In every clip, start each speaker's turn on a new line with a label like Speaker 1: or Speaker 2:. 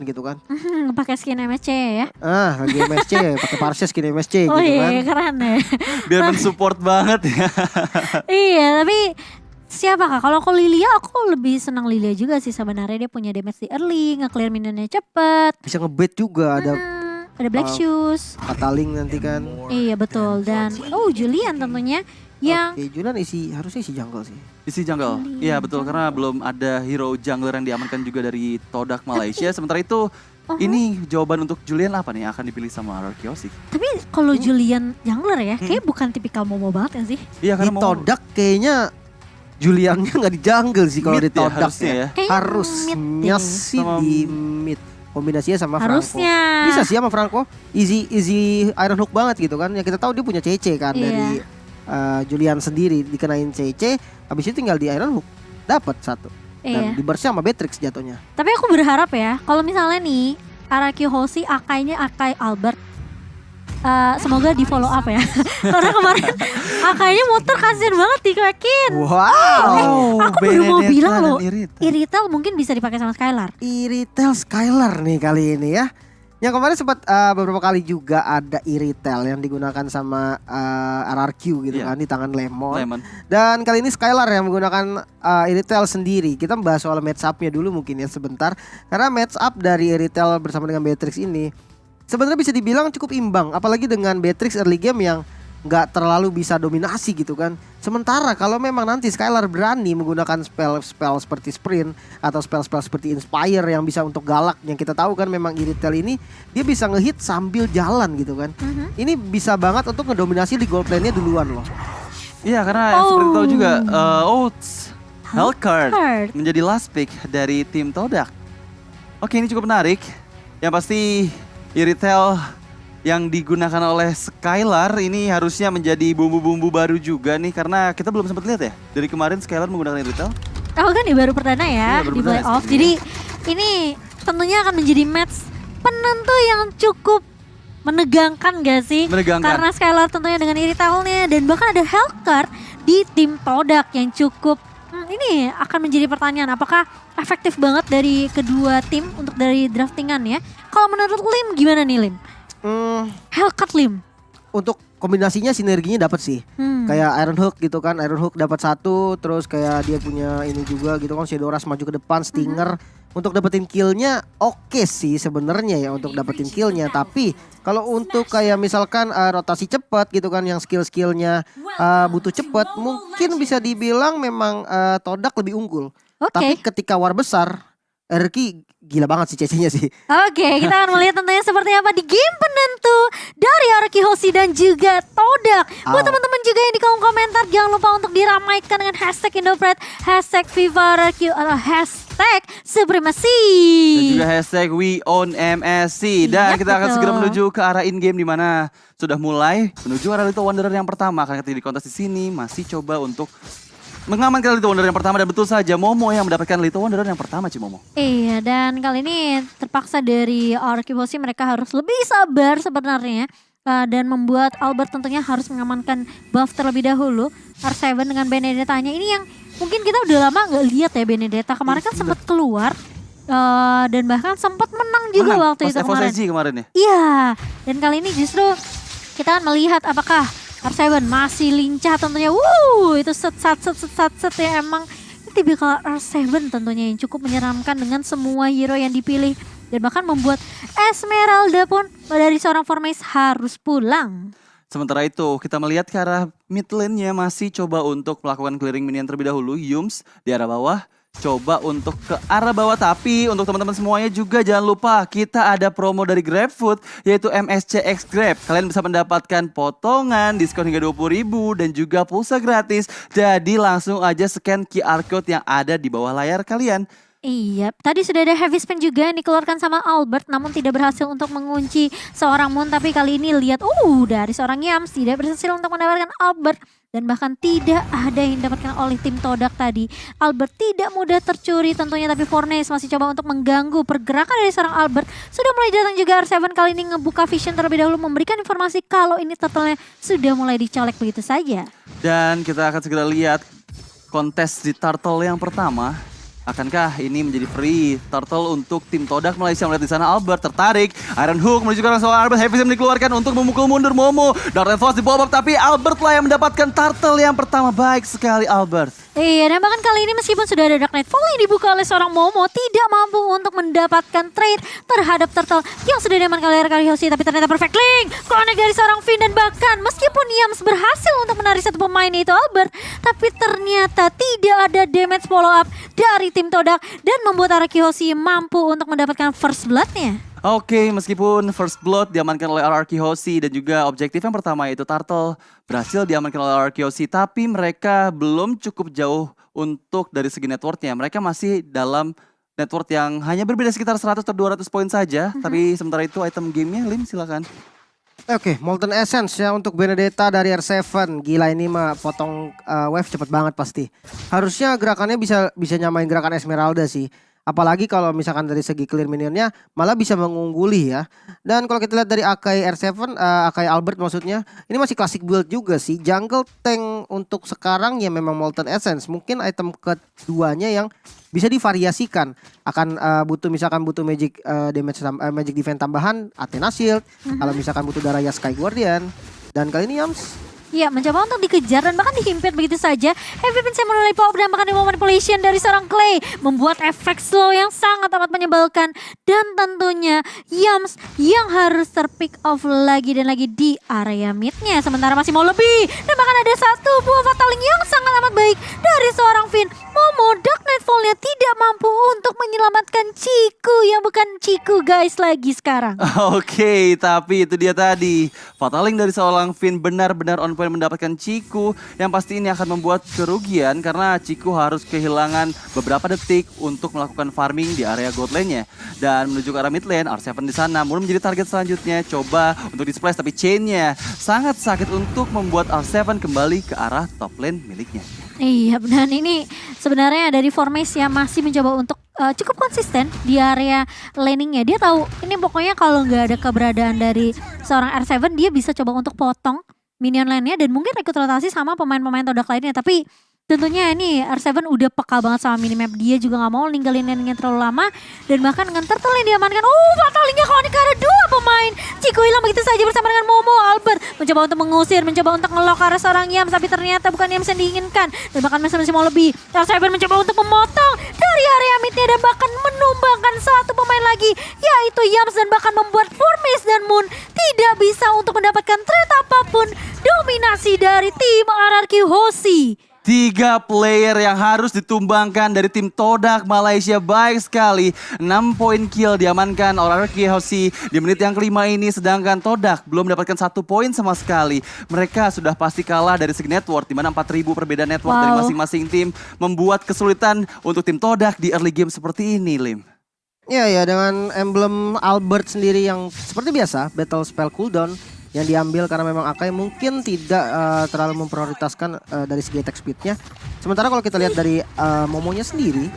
Speaker 1: gitu kan.
Speaker 2: Pakai skin MSC ya.
Speaker 1: Lagi MSC, pakai Parses skin MSC
Speaker 2: Oh
Speaker 1: gitu kan.
Speaker 2: iya keren ya.
Speaker 3: Biar mensupport banget ya.
Speaker 2: Iya tapi siapa kak? Kalau aku Lilia aku lebih senang Lilia juga sih sebenarnya. Dia punya damage di early, nge-clear minionnya cepet.
Speaker 1: Bisa ngebait juga ada
Speaker 2: Ada Black Shoes.
Speaker 1: Kataling nanti kan.
Speaker 2: Iya betul dan Julian tentunya yang
Speaker 1: Oke, Julian harusnya isi jungle sih.
Speaker 3: Isi jungle. Iya betul karena belum ada hero jungler yang diamankan juga dari Todak Malaysia. Sementara itu ini jawaban untuk Julian apa nih akan dipilih sama Arkeos sih?
Speaker 2: tapi kalau Julian jungler ya kayak bukan tipikal Momo banget ya sih.
Speaker 3: Iya
Speaker 1: Di
Speaker 3: karena mau
Speaker 1: Todak kayaknya Juliannya nggak di jungle sih kalau
Speaker 3: Mid
Speaker 1: di
Speaker 3: ya,
Speaker 1: Todak
Speaker 3: harusnya ya.
Speaker 2: Kayaknya
Speaker 1: Harusnya
Speaker 2: mid deh.
Speaker 1: sih
Speaker 3: Sama-
Speaker 1: di mid. Kombinasinya sama
Speaker 2: Harusnya.
Speaker 1: Franco. Bisa sih sama Franco. Easy Iron Hook banget gitu kan. Ya kita tahu dia punya CC kan
Speaker 2: Iya.
Speaker 1: dari Julian sendiri dikenain CC. Habis itu tinggal di Iron Hook. Dapat satu.
Speaker 2: Iya.
Speaker 1: Dan di burst sama Beatrix jatuhnya.
Speaker 2: Tapi aku berharap ya, kalau misalnya nih Araki Hoshi Akainya Akai Albert, semoga di follow up ya. Karena kemarin Akainya muter kasihan banget dicuekin.
Speaker 1: Wow.
Speaker 2: Aku baru mau
Speaker 3: Benedetta
Speaker 2: bilang
Speaker 3: dan
Speaker 2: loh,
Speaker 3: Irithel.
Speaker 2: Iritel mungkin bisa dipakai sama Skylar.
Speaker 1: Iritel Skylar nih kali ini ya. Yang kemarin sempat beberapa kali juga ada Iritel yang digunakan sama RRQ gitu
Speaker 3: Iya.
Speaker 1: kan di tangan Lemon.
Speaker 3: Lemon.
Speaker 1: Dan kali ini Skylar yang menggunakan Iritel sendiri. Kita membahas soal match up-nya dulu mungkin ya sebentar. Karena match up dari Iritel bersama dengan Beatrix ini sebenarnya bisa dibilang cukup imbang. Apalagi dengan Beatrix early game yang nggak terlalu bisa dominasi gitu kan. Sementara kalau memang nanti Skylar berani menggunakan spell seperti Sprint atau spell seperti Inspire yang bisa untuk galak, yang kita tahu kan memang Iritel ini dia bisa ngehit sambil jalan gitu kan. Ini bisa banget untuk ngedominasi di gold lane-nya duluan loh.
Speaker 3: Iya karena seperti tahu juga Hellcard
Speaker 2: Hellcard.
Speaker 3: menjadi last pick dari tim Todak. Oke ini cukup menarik. Yang pasti Iritel yang digunakan oleh Skylar ini harusnya menjadi bumbu-bumbu baru juga nih. Karena kita belum sempat lihat ya. Dari kemarin Skylar menggunakan Iritel.
Speaker 2: Oh kan di baru perdana ya
Speaker 3: Iya, baru
Speaker 2: di
Speaker 3: perdana
Speaker 2: playoff.
Speaker 3: seperti
Speaker 2: Jadi ini tentunya akan menjadi match penentu yang cukup menegangkan gak sih?
Speaker 3: Menegangkan.
Speaker 2: Karena Skylar tentunya dengan Iritelnya dan bahkan ada Hellcard di tim Todak yang cukup ini akan menjadi pertanyaan apakah efektif banget dari kedua tim untuk dari draftingan ya. Kalau menurut Lim gimana nih Lim? Hellcard Lim.
Speaker 1: Untuk kombinasinya sinerginya dapat sih. Kayak Iron Hook gitu kan. Iron Hook dapat satu, terus kayak dia punya ini juga gitu kan, Shadow Rush maju ke depan, Stinger. Untuk dapetin killnya oke sih sebenarnya ya untuk dapetin killnya. Tapi kalau untuk kayak misalkan rotasi cepat gitu kan yang skill-skillnya butuh cepat, mungkin bisa dibilang memang Todak lebih unggul.
Speaker 2: Oke.
Speaker 1: Tapi ketika war besar, RRQ gila banget sih CC-nya sih.
Speaker 2: Oke, kita akan melihat tentunya seperti apa di game penentu dari Araki Hoshi dan juga Todak. Buat teman-teman juga yang di kolom komentar, jangan lupa untuk diramaikan dengan hashtag Indopret, hashtag Viva Araki, atau hashtag Supremacy.
Speaker 3: Dan juga hashtag We Own MSC. Dan
Speaker 2: Iya,
Speaker 3: kita akan
Speaker 2: betul.
Speaker 3: segera menuju ke arah in-game di mana sudah mulai menuju arah Little Wanderer yang pertama. Karena ketika di kontes di sini masih coba untuk mengamankan Little Wanderer yang pertama. Dan betul saja Momo yang mendapatkan Little Wanderer yang pertama Cimomo.
Speaker 2: Iya, dan kali ini terpaksa dari Araki Hoshi mereka harus lebih sabar sebenarnya. Dan membuat Albert tentunya harus mengamankan buff terlebih dahulu. R7 dengan Benedetta-nya ini yang mungkin kita udah lama nggak lihat ya Benedetta. Kemarin kan sempat keluar dan bahkan sempat menang juga waktu itu kemarin.
Speaker 3: kemarin ya.
Speaker 2: Iya, dan kali ini justru kita akan melihat apakah R7 masih lincah tentunya. Itu set ya emang ini tipikal R7 tentunya yang cukup menyeramkan dengan semua hero yang dipilih. Dan bahkan membuat Esmeralda pun dari seorang Formace harus pulang.
Speaker 3: Sementara itu kita melihat ke arah mid lane-nya masih coba untuk melakukan clearing minion terlebih dahulu. Yums di arah bawah. Coba untuk ke arah bawah, tapi untuk teman-teman semuanya juga jangan lupa kita ada promo dari GrabFood yaitu MSCX Grab. Kalian bisa mendapatkan potongan, diskon hingga 20.000 dan juga pulsa gratis. Jadi langsung aja scan QR code yang ada di bawah layar kalian.
Speaker 2: Iya, tadi sudah ada heavy spin juga yang dikeluarkan sama Albert namun tidak berhasil untuk mengunci seorang Moon. Tapi kali ini lihat dari seorang Yams tidak berhasil untuk mendapatkan Albert. Dan bahkan tidak ada yang didapatkan oleh tim Todak tadi. Albert tidak mudah tercuri tentunya, tapi Fornace masih coba untuk mengganggu pergerakan dari seorang Albert. Sudah mulai datang juga R7 kali ini ngebuka vision terlebih dahulu, memberikan informasi kalau ini turtle-nya sudah mulai dicolek begitu saja.
Speaker 3: Dan kita akan segera lihat kontes di Turtle yang pertama. Akankah ini menjadi free turtle untuk tim Todak Malaysia? Melihat di sana Albert tertarik. Iron Hook menuju ke arah seorang Albert. Heavy Sim dikeluarkan untuk memukul mundur Momo. Dark Force di pop up tapi Albert lah yang mendapatkan turtle yang pertama. Baik sekali Albert.
Speaker 2: Iya, dan bahkan kali ini meskipun sudah ada Dark Nightfall yang dibuka oleh seorang Momo, tidak mampu untuk mendapatkan trade terhadap turtle yang sudah diamankan oleh Arkehosi. Tapi ternyata perfect link, connect dari seorang Finn, dan bahkan meskipun Yams berhasil untuk menarik satu pemain yaitu Albert, tapi ternyata tidak ada damage follow up dari tim Todak dan membuat Arkehosi mampu untuk mendapatkan first blood-nya.
Speaker 3: Oke, meskipun first blood diamankan oleh RRQ Hoshi dan juga objektif yang pertama yaitu turtle berhasil diamankan oleh RRQ Hoshi, tapi mereka belum cukup jauh untuk dari segi networknya. Mereka masih dalam network yang hanya berbeda sekitar 100 atau 200 poin saja. Tapi sementara itu item gamenya, Lim silakan.
Speaker 1: Oke, Molten Essence ya untuk Benedetta dari R7. Gila ini mah potong wave cepet banget pasti. Harusnya gerakannya bisa nyamain gerakan Esmeralda sih. Apalagi kalau misalkan dari segi clear minionnya malah bisa mengungguli ya. Dan kalau kita lihat dari Akai R7, Akai Albert maksudnya, ini masih klasik build juga sih. Jungle tank untuk sekarang ya memang Molten Essence. Mungkin item keduanya yang bisa divariasikan. Akan butuh magic damage magic defense tambahan Athena Shield. Kalau misalkan butuh Daraya Sky Guardian. Dan kali ini Yams
Speaker 2: Iya, mencoba untuk dikejar dan bahkan dihimpit begitu saja. Heavy Pin mulai pop dan bahkan di manipulation dari seorang Clay membuat efek slow yang sangat amat menyebalkan. Dan tentunya Yams yang harus terpick off lagi dan lagi di area midnya. Sementara masih mau lebih. Dan bahkan ada satu buah fataling yang sangat amat baik dari seorang Finn. Momo Dark Nightfall-nya tidak mampu untuk menyelamatkan Ciku yang bukan Ciku guys lagi sekarang.
Speaker 3: Oke, tapi itu dia tadi. Fataling dari seorang Finn benar-benar on point mendapatkan Ciku yang pasti ini akan membuat kerugian karena Ciku harus kehilangan beberapa detik untuk melakukan farming di area god lane-nya. Dan menuju ke arah mid lane, R7 di sana mulai menjadi target selanjutnya. Coba untuk di-splash tapi chain-nya sangat sakit untuk membuat R7 kembali ke arah top lane miliknya.
Speaker 2: Iya, dan ini sebenarnya dari Formase yang masih mencoba untuk cukup konsisten di area laningnya. Dia tahu ini pokoknya kalau nggak ada keberadaan dari seorang R7 dia bisa coba untuk potong minion lainnya dan mungkin rekrut rotasi sama pemain-pemain Todak lainnya. Tapi tentunya ini R7 udah peka banget sama minimap. Dia juga gak mau ninggalin laningnya terlalu lama. Dan bahkan dengan turtle yang diamankan. Fatalingnya kalau karena dua pemain. Ciku hilang begitu saja bersama dengan Momo. Albert mencoba untuk mengusir, mencoba untuk ngelok arah seorang Yams. Tapi ternyata bukan Yams yang diinginkan. Dan bahkan masih mau lebih. R7 mencoba untuk memotong dari area midnya. Dan bahkan menumbangkan satu pemain lagi. Yaitu Yams. Dan bahkan membuat Formase dan Moon tidak bisa untuk mendapatkan trade apapun. Dominasi dari tim RRQ Hoshi.
Speaker 3: 3 player yang harus ditumbangkan dari tim Todak Malaysia. Baik sekali, 6 poin kill diamankan oleh RRQ Hoshi di menit yang kelima ini. Sedangkan Todak belum mendapatkan 1 poin sama sekali. Mereka sudah pasti kalah dari segi network, di mana 4.000 perbedaan network dari masing-masing tim membuat kesulitan untuk tim Todak di early game seperti ini, Lim.
Speaker 1: Iya ya, dengan emblem Albert sendiri yang seperti biasa battle spell cooldown yang diambil karena memang Akai mungkin tidak terlalu memprioritaskan dari segi attack speednya. Sementara kalau kita lihat dari Momonya sendiri,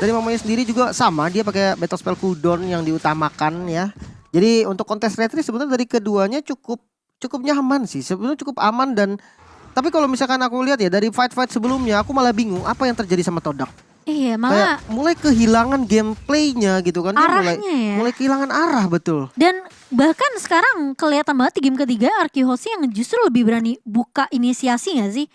Speaker 1: dari Momonya sendiri juga sama, dia pakai battle spell cooldown yang diutamakan ya. Jadi untuk kontes retri sebenarnya dari keduanya cukup nyaman sih, sebenarnya cukup aman. Dan tapi kalau misalkan aku lihat ya dari fight sebelumnya, aku malah bingung apa yang terjadi sama Todak.
Speaker 2: Iya, malah
Speaker 1: kayak mulai kehilangan gameplaynya gitu kan. Dia mulai kehilangan arah, betul.
Speaker 2: Dan bahkan sekarang kelihatan banget di game ketiga RRQ Hoshi yang justru lebih berani buka inisiasi gak sih?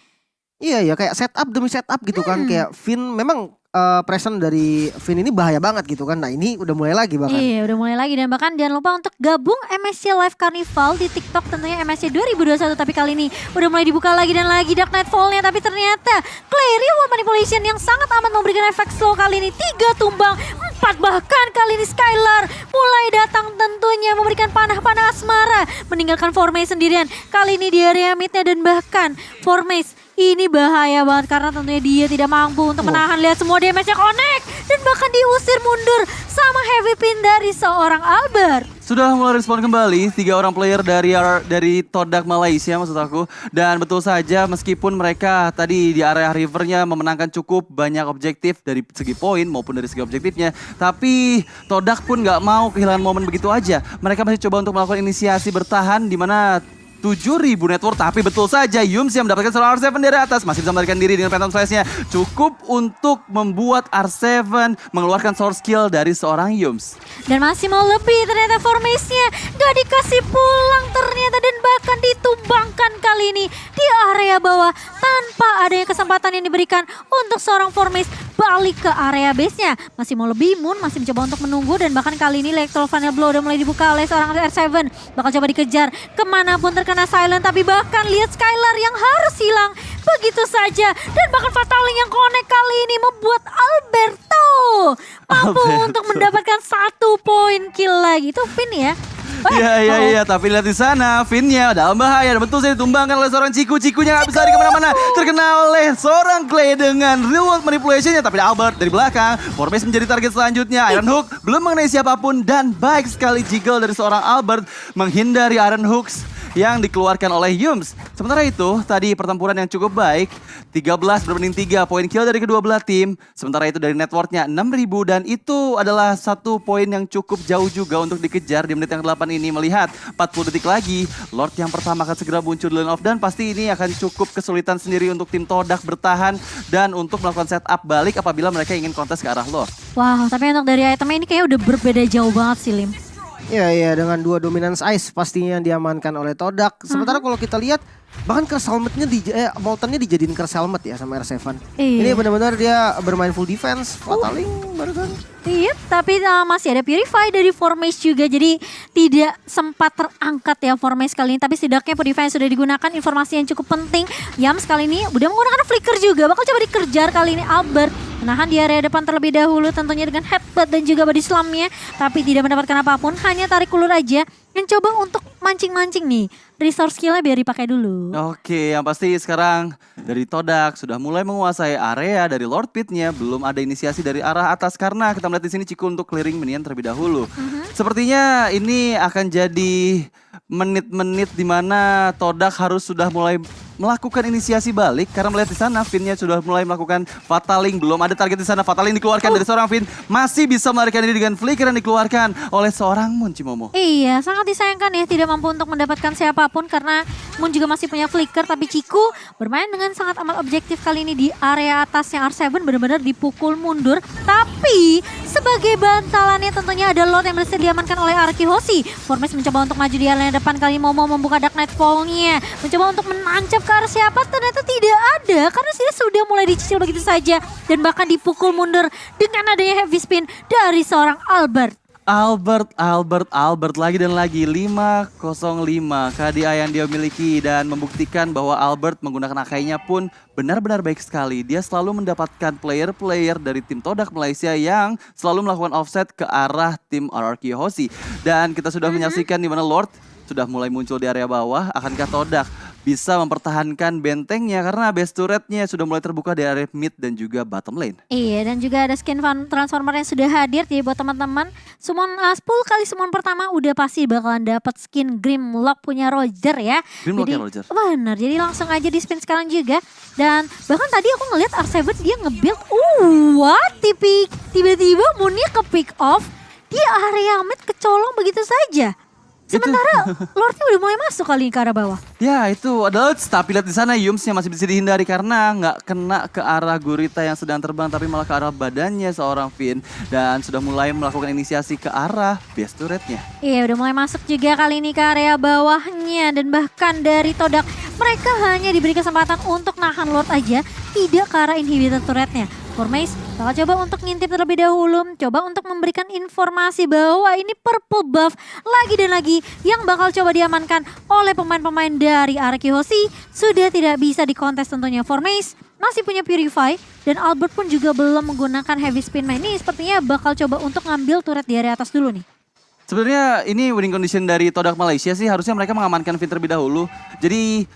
Speaker 1: Iya ya, kayak setup demi setup gitu kan. Kayak Finn memang present dari Finn ini bahaya banget gitu kan. Nah ini udah mulai lagi bahkan.
Speaker 2: Iya, udah mulai lagi. Dan bahkan jangan lupa untuk gabung MSC Live Carnival di TikTok, tentunya MSC 2021. Tapi kali ini udah mulai dibuka lagi dan lagi Dark Nightfall-nya. Tapi ternyata Clay Real Manipulation yang sangat amat memberikan efek slow kali ini. 3 tumbang, 4 bahkan kali ini Skylar mulai datang tentunya memberikan panah-panah asmara. Meninggalkan Formase sendirian. Kali ini di area midnya dan bahkan Formase ini bahaya banget karena tentunya dia tidak mampu untuk menahan. Lihat semua damage-nya connect dan bahkan diusir mundur sama Heavy Pin dari seorang Albert.
Speaker 3: Sudah mulai respon kembali 3 orang player dari Todak Malaysia maksud aku. Dan betul saja meskipun mereka tadi di area rivernya memenangkan cukup banyak objektif dari segi poin maupun dari segi objektifnya. Tapi Todak pun gak mau kehilangan momen begitu aja. Mereka masih coba untuk melakukan inisiasi bertahan di mana 7.000 network. Tapi betul saja Yums yang mendapatkan seorang R7 dari atas masih bisa melarikan diri dengan Phantom Slash-nya. Cukup untuk membuat R7 mengeluarkan sword skill dari seorang Yums.
Speaker 2: Dan masih mau lebih ternyata formasinya. Gak dikasih pulang ternyata dan bahkan ditumbangkan kali ini di area bawah. Tanpa adanya kesempatan yang diberikan untuk seorang Formis balik ke area base-nya. Masih mau lebih, Moon masih mencoba untuk menunggu dan bahkan kali ini Lethal Final Blow udah mulai dibuka oleh seorang R7. Bakal coba dikejar kemanapun terkena silent, tapi bahkan lihat Skylar yang harus hilang begitu saja. Dan bahkan Fataling yang connect kali ini membuat Alberto mampu untuk mendapatkan 1 poin kill lagi. Itu Finn ya.
Speaker 3: Iya, tapi lihat di sana, Finn-nya dalam bahaya. Dan betul saja ditumbangkan oleh seorang Cikunya nggak bisa lari kemana-mana. Terkena oleh seorang Clay dengan real world manipulation-nya. Tapi Albert dari belakang, Formis menjadi target selanjutnya. Iron Hook belum mengenai siapapun dan baik sekali jiggle dari seorang Albert menghindari Iron Hooks yang dikeluarkan oleh Yums. Sementara itu, tadi pertempuran yang cukup baik, 13 berbanding 3 poin kill dari kedua belah tim. Sementara itu dari networknya 6.000 dan itu adalah 1 poin yang cukup jauh juga untuk dikejar di menit yang 8 ini. Melihat 40 detik lagi, Lord yang pertama akan segera muncul di lane off dan pasti ini akan cukup kesulitan sendiri untuk tim Todak bertahan dan untuk melakukan setup balik apabila mereka ingin kontes ke arah Lord.
Speaker 2: Wow, tapi untuk dari itemnya ini kayaknya udah berbeda jauh banget sih, Lim.
Speaker 1: Iya, dengan 2 dominance ice pastinya yang diamankan oleh Todak. Sementara kalau kita lihat bahkan curse helmetnya Moltennya dijadiin curse helmet ya sama R7.
Speaker 2: Iya.
Speaker 1: Ini benar-benar dia bermain full defense, Fataling barusan.
Speaker 2: Iya, tapi masih ada Purify dari Formace juga. Jadi tidak sempat terangkat ya Formace kali ini. Tapi setidaknya Purify sudah digunakan, informasi yang cukup penting. Yams kali ini udah menggunakan flicker juga. Bakal coba dikejar kali ini Albert. Menahan di area depan terlebih dahulu tentunya dengan headbutt dan juga body slam-nya. Tapi tidak mendapatkan apapun, hanya tarik ulur aja. Mencoba untuk mancing-mancing nih. Resource skill-nya biar dipakai dulu.
Speaker 3: Oke, yang pasti sekarang dari Todak sudah mulai menguasai area dari Lord Pit-nya. Belum ada inisiasi dari arah atas karena kita melihat di sini Ciku untuk clearing minion terlebih dahulu. Sepertinya ini akan jadi menit-menit di mana Todak harus sudah mulai melakukan inisiasi balik karena melihat di sana Finn-nya sudah mulai melakukan Fataling. Belum ada target di sana. Fataling dikeluarkan dari seorang Finn. Masih bisa melarikan diri dengan flicker yang dikeluarkan oleh seorang Moon Cimomo.
Speaker 2: Iya, sangat disayangkan ya tidak mampu untuk mendapatkan siapapun karena Moon juga masih punya flicker. Tapi Ciku bermain dengan sangat amat objektif kali ini di area atasnya R7 benar-benar dipukul mundur. Tapi sebagai bantalannya tentunya ada Lord yang berhasil diamankan oleh Arki Hoshi. Formes mencoba untuk maju di area depan kali mau membuka Dark Nightfall-nya. Mencoba untuk menancap ke arah siapa ternyata tidak ada karena sudah mulai dicicil begitu saja. Dan bahkan dipukul mundur dengan adanya heavy spin dari seorang Albert.
Speaker 3: Albert lagi dan lagi 505 KDA yang dia miliki dan membuktikan bahwa Albert menggunakan akainya pun benar-benar baik sekali. Dia selalu mendapatkan player-player dari tim Todak Malaysia yang selalu melakukan offset ke arah tim RRQ Hoshi. Dan kita sudah menyaksikan di mana Lord sudah mulai muncul di area bawah. Akankah Todak bisa mempertahankan bentengnya karena base turretnya sudah mulai terbuka di area mid dan juga bottom lane.
Speaker 2: Iya, dan juga ada skin transformer yang sudah hadir. Jadi buat teman-teman, summon 10 kali summon pertama udah pasti bakalan dapat skin Grimlock punya Roger ya.
Speaker 3: Grimlock
Speaker 2: jadi,
Speaker 3: ya Roger.
Speaker 2: Benar, jadi langsung aja di spin sekarang juga. Dan bahkan tadi aku ngeliat R7 dia nge-build, what? Tiba-tiba Moonnya ke pick off di area mid kecolong begitu saja. Sementara Lordnya udah mulai masuk kali ini ke arah bawah.
Speaker 3: Ya itu adalah tapi lihat di sana Yumsnya masih bisa dihindari karena nggak kena ke arah gurita yang sedang terbang tapi malah ke arah badannya seorang Finn dan sudah mulai melakukan inisiasi ke arah base turretnya.
Speaker 2: Iya udah mulai masuk juga kali ini ke area bawahnya dan bahkan dari Todak mereka hanya diberi kesempatan untuk nahan Lord aja, tidak ke arah inhibitor turretnya. Formace bakal coba untuk ngintip terlebih dahulu, coba untuk memberikan informasi bahwa ini purple buff lagi dan lagi yang bakal coba diamankan oleh pemain-pemain dari Arki Hoshi. Sudah tidak bisa dikontes tentunya. Formace masih punya Purify dan Albert pun juga belum menggunakan heavy spin. Ini sepertinya bakal coba untuk ngambil turret di area atas dulu nih.
Speaker 3: Sebenarnya ini winning condition dari Todak Malaysia sih harusnya mereka mengamankan Finn terlebih dahulu. Jadi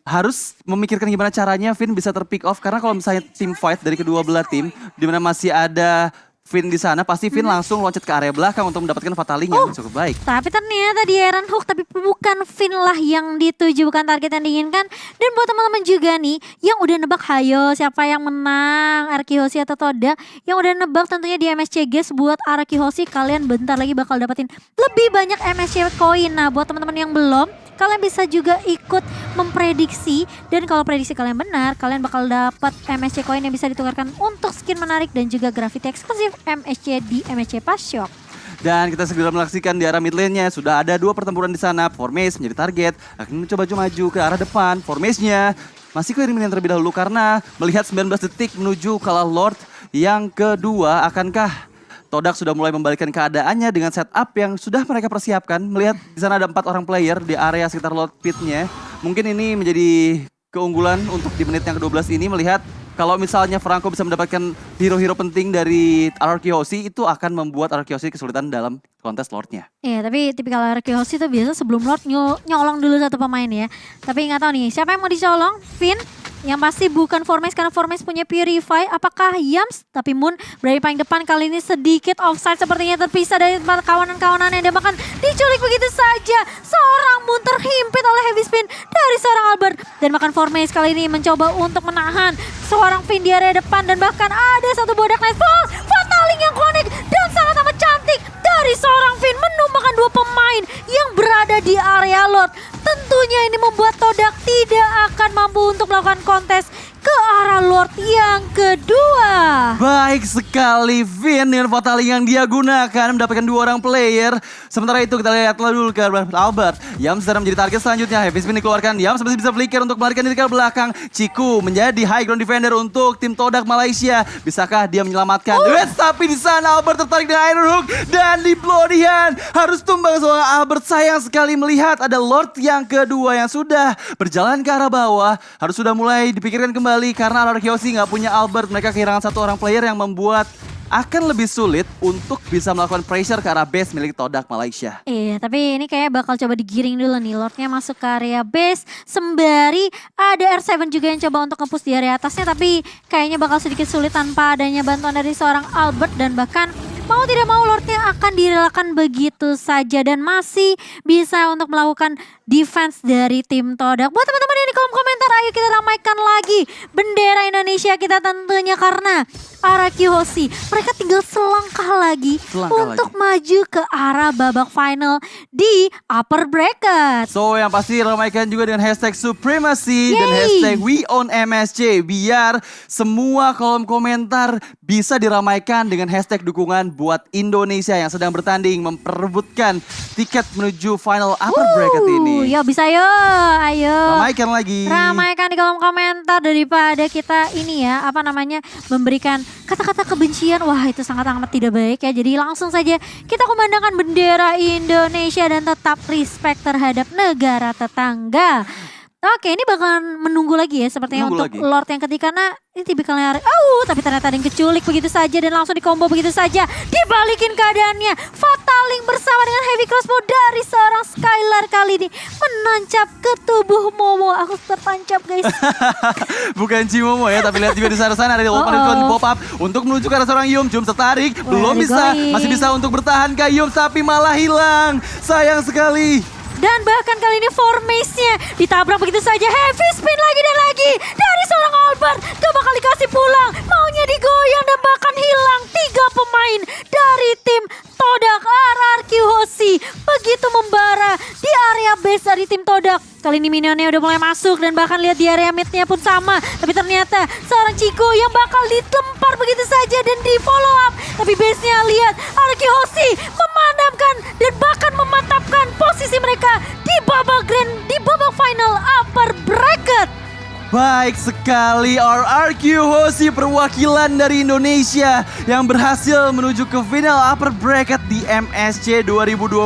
Speaker 3: harus memikirkan gimana caranya Finn bisa terpick off karena kalau misalnya team fight dari kedua belah tim di mana masih ada Finn di sana pasti Finn langsung loncat ke area belakang untuk mendapatkan Fataling yang cukup baik.
Speaker 2: Tapi ternyata di Iron Hook tapi bukan Finn lah yang dituju, bukan target yang diinginkan. Dan buat teman-teman juga nih yang udah nebak hayo siapa yang menang Arki Hoshi atau Todak, yang udah nebak tentunya di MSC Guys buat Arki Hoshi, kalian bentar lagi bakal dapetin lebih banyak MSC coin. Nah buat teman-teman yang belum, kalian bisa juga ikut memprediksi. Dan kalau prediksi kalian benar, kalian bakal dapat MSC coin yang bisa ditukarkan untuk skin menarik dan juga graffiti eksklusif MSC di MSC Pass Shop.
Speaker 3: Dan kita segera menyaksikan di arah mid lane-nya. Sudah ada 2 pertempuran di sana. Formace menjadi target. Akan mencoba maju ke arah depan. Formace-nya masih clearing minion terlebih dahulu karena melihat 19 detik menuju kalah Lord yang kedua. Akankah Todak sudah mulai membalikkan keadaannya dengan setup yang sudah mereka persiapkan? Melihat di sana ada 4 orang player di area sekitar Lord Pit-nya. Mungkin ini menjadi keunggulan untuk di menit yang ke-12 ini, melihat kalau misalnya Franco bisa mendapatkan hero-hero penting dari RRQ Hoshi, itu akan membuat RRQ Hoshi kesulitan dalam kontes Lord-nya.
Speaker 2: Iya, tapi tipikal RRQ Hoshi itu biasa sebelum Lord nyolong dulu satu pemain ya. Tapi nggak tahu nih, siapa yang mau dicolong? Finn? Yang pasti bukan Formace karena Formace punya Purify. Apakah Yams? Tapi Moon berada paling depan kali ini sedikit offside, sepertinya terpisah dari kawanan-kawanannya dan bahkan diculik begitu saja. Seorang Moon terhimpit oleh heavy spin dari seorang Albert. Dan bahkan Formace kali ini mencoba untuk menahan seorang Finn di area depan dan bahkan ada satu bodak nice ball. Fataling yang connect dan sangat amat cantik dari seorang Finn menumbangkan 2 pemain yang berada di area Lord. Tentunya ini membuat Todak tidak akan mampu untuk melakukan kontes ke arah Lord yang kedua.
Speaker 3: Baik sekali, Finn dengan Fataling yang dia gunakan mendapatkan 2 orang player. Sementara itu kita lihat dulu ke Albert. Yams sedang menjadi target selanjutnya. Heavy spin dikeluarkan. Yams masih bisa flicker untuk melarikan diri ke belakang. Ciku menjadi high ground defender untuk tim Todak Malaysia. Bisakah dia menyelamatkan? Tapi di sana Albert tertarik dengan Iron Hook dan di Blodian harus tumbang seorang Albert. Sayang sekali melihat ada Lord yang kedua yang sudah berjalan ke arah bawah. Harus sudah mulai dipikirkan kembali karena RRQ Hoshi nggak punya Albert. Mereka kehilangan 1 orang player yang membuat akan lebih sulit untuk bisa melakukan pressure ke arah base milik Todak Malaysia.
Speaker 2: Iya, tapi ini kayak bakal coba digiring dulu nih. Lordnya masuk ke area base. Sembari ada R7 juga yang coba untuk nge-push di area atasnya. Tapi kayaknya bakal sedikit sulit tanpa adanya bantuan dari seorang Albert. Dan bahkan mau tidak mau Lordnya akan direlakan begitu saja. Dan masih bisa untuk melakukan defense dari tim Todak. Buat teman-teman yang di kolom komentar, ayo kita ramaikan lagi bendera Indonesia kita tentunya. Karena RRQ Hoshi mereka tinggal selangkah lagi untuk maju ke arah babak final di upper bracket.
Speaker 3: So yang pasti ramaikan juga dengan hashtag Supremacy dan hashtag We Own MSC. Biar semua kolom komentar bisa diramaikan dengan hashtag dukungan buat Indonesia yang sedang bertanding memperebutkan tiket menuju final upper bracket ini.
Speaker 2: Yo bisa yo, ayo.
Speaker 3: Ramaikan lagi.
Speaker 2: Ramaikan di kolom komentar daripada kita ini ya, apa namanya, memberikan kata-kata kebencian. Wah itu sangat amat tidak baik ya. Jadi langsung saja kita kumandangkan bendera Indonesia dan tetap respect terhadap negara tetangga. Oke, ini bakalan menunggu lagi ya sepertinya untuk Lord yang ketiga. Karena ini tipikalnya tapi ternyata ada yang keculik begitu saja dan langsung dikombo begitu saja. Dibalikin keadaannya. Fataling bersama dengan heavy crossbow dari seorang Skylar kali ini menancap ke tubuh Momo. Aku tertancap guys.
Speaker 3: Bukan Cimomo ya, tapi lihat juga di sana ada Wolfman pop up untuk menuju ke arah seorang Yum. Yum tertarik, belum bisa, masih bisa untuk bertahan ke Yum tapi malah hilang. Sayang sekali.
Speaker 2: Dan bahkan kali ini Formace-nya ditabrak begitu saja. Heavy spin lagi dan lagi dari seorang Albert. Gak bakal dikasih pulang. Maunya digoyang dan bahkan hilang 3 pemain dari tim Todak. RRQ Hoshi begitu membara di area base dari tim Todak. Kali ini minionnya udah mulai masuk dan bahkan lihat di area mid-nya pun sama. Tapi ternyata seorang Chico yang bakal dilempar begitu saja dan di follow up. Tapi base-nya lihat RRQ Hoshi memadamkan dan bahkan memantapkan posisi mereka di babak final upper bracket.
Speaker 3: Baik sekali, RRQ Hoshi perwakilan dari Indonesia yang berhasil menuju ke final upper bracket di MSC 2020.